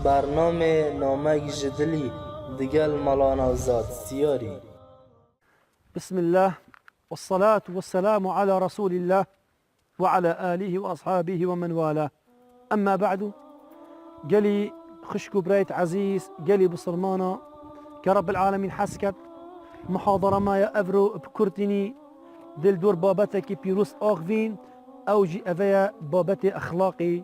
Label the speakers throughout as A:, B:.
A: برنامه نامه جدلی دگل مولانا زاد سیاری.
B: بسم الله والصلاة والسلام على رسول الله وعلى آله وأصحابه ومن والاه. أما بعد، قالي خشكو بريت عزيز قالي بصرمانة كرب العالمين حسكت محاضرة ما يا أفرو بكرتني دل دور بابتك بيروس آغفين أو جي أفيا بابتي أخلاقي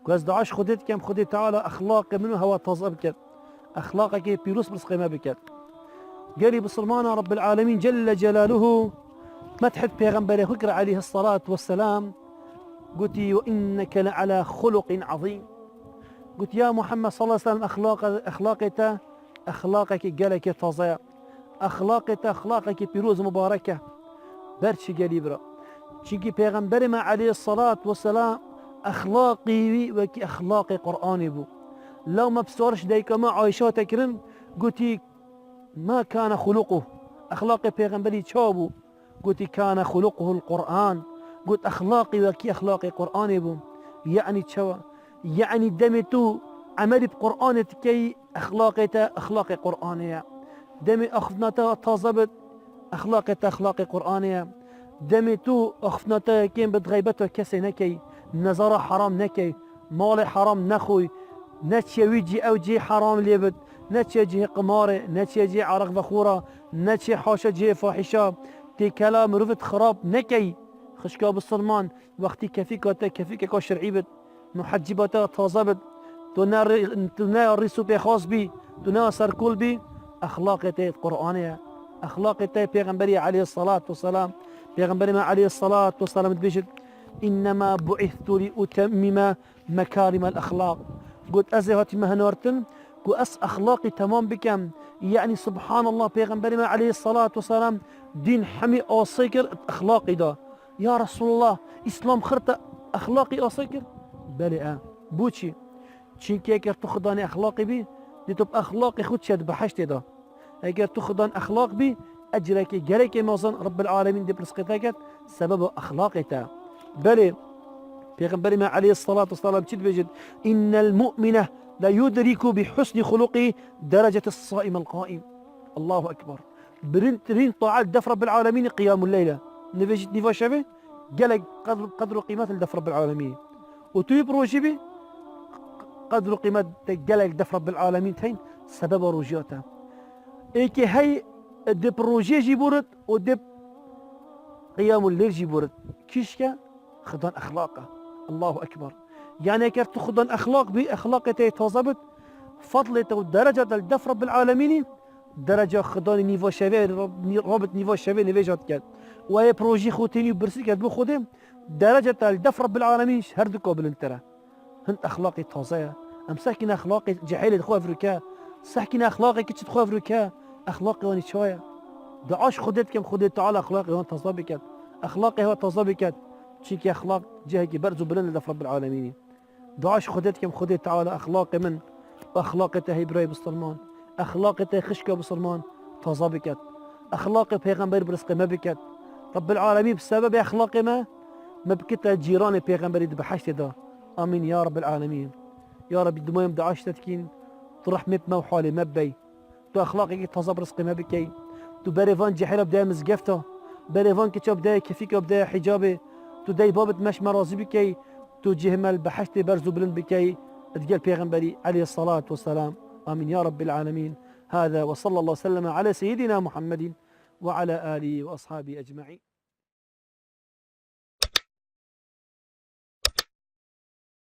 B: كواز دعاش خدت كم خدت تعالى أخلاقي منو هوا تظب كت أخلاقك بيروس بس قيمة بكت. قالي بصرمانة رب العالمين جل جلاله مدحت بيغنبري خكر عليه الصلاة والسلام قلت وإنك لعلى خلق عظيم. قلت يا محمد صلى الله عليه وسلم أخلاقك قالك تضيع أخلاقك بيروز مباركة برش قالي برا شنكي بيغنبري ما عليه الصلاة والسلام أخلاقي وكي أخلاقي قرآني بو لو ما بصورش دايك ما عايشة تكرم قلت ما كان خلقه أخلاقي بيغنبري تشابو قلت كان خلقه القرآن. قلت أخلاقي وكي أخلاقي قرآني بو يعني تشوا يعني دمتو عملي بقرآن كي أخلاقي قرآنية دمي أخفناتا تظبط أخلاقي قرآنية دمتو أخفناتا كين بتغيبته كسي نكي نظر حرام نكي مال حرام نخوي نتشي ويجي أو جي حرام ليبت نتشي جي قماري نتشي جي عرق بخورة نتشي حاشا جي فاحشة تي كلام رفت خراب نكي خشكا بالصرمان وقتي كفيك شرعي بت محجباتا تظبط تنار ريسو بي خاص بي تنار سركول بي أخلاقي قرآنية أخلاقي بيغنبري عليه الصلاة والسلام بيغنبري ما عليه الصلاة والسلام تبيشت إنما بعثت لأتمم مكارم الأخلاق. قلت أزهاتي مهنورتن قلت أخلاقي تمام بكم يعني سبحان الله بيغنبري ما عليه الصلاة والسلام دين حمي أوصيكر أخلاقي دا يا رسول الله إسلام خرط أخلاقي أوصيكر بلي بوشي چینکه اگر تو خدان اخلاقی بی دی تو اخلاقی خود شد بحشت دا اگر تو خدان اخلاق بی اجرك جريك مازن رب العالمين دي برسقتك سبب اخلاقك. بل پیغمبر ما عليه الصلاة والسلام چید بجد إن المؤمن لا يدرك بحسن خلقه درجة الصائم القائم. الله أكبر. برين طاعات دف رب العالمين قيام الليلة نفجد نفا شبه قلق قدر قيمات الدف رب العالمين وتويب روجبي قدر قيمة قلق دف رب العالمين تين سبب روجياته ايكي هاي دب روجي جيبورت ودب قيام الليل جيبورت كيشكا خدان أخلاقه. الله أكبر. يعني كيف خدان أخلاق بي أخلاقته تظبط فضلته ودرجة الدف رب العالمين درجة خدان نيفو شبه رابط نيفو شبه نفيجات كد وهي بروجي خوتيني برسي كد بو خودم درجة الدف رب العالمين هردكو بالانترا هنت أخلاقي تازية أم ساكن أخلاقي جحيل دخوة فريكا ساكن أخلاقي كتش دخوة فريكا أخلاقي واني شوية دعاش خدت كم خدت تعالى أخلاقي وان تظبكت أخلاقي هو تظبكت شيكي أخلاق جهكي برزو بلند دف رب العالمين دعاش خدت كم خدت تعالى أخلاقي من وأخلاقي تهي براي بسلمان أخلاقي تهي خشكة بسلمان تظبكت أخلاقي بيغنبر برزقي ما بكت رب العالمين بسبب أخلاقي ما بكت جيراني بيغنبر يدبحشت ده. آمين يا رب العالمين. يا رب دمويم دعاش تتكين تروح مب موحالي مبي تو أخلاقي تظب رزقي ما بكي تو بريفان جحيلة بداية مزقفته بريفان كتشا بداية كفيكا بداية حجابي تو داي بابت مش مرازي بكي تو جهمل بحشتي برزو بلند بكي تقال بيغنبري عليه الصلاة والسلام. آمين يا رب العالمين. هذا وصلى الله وسلم على سيدنا محمد وعلى آله وأصحابه أجمعين.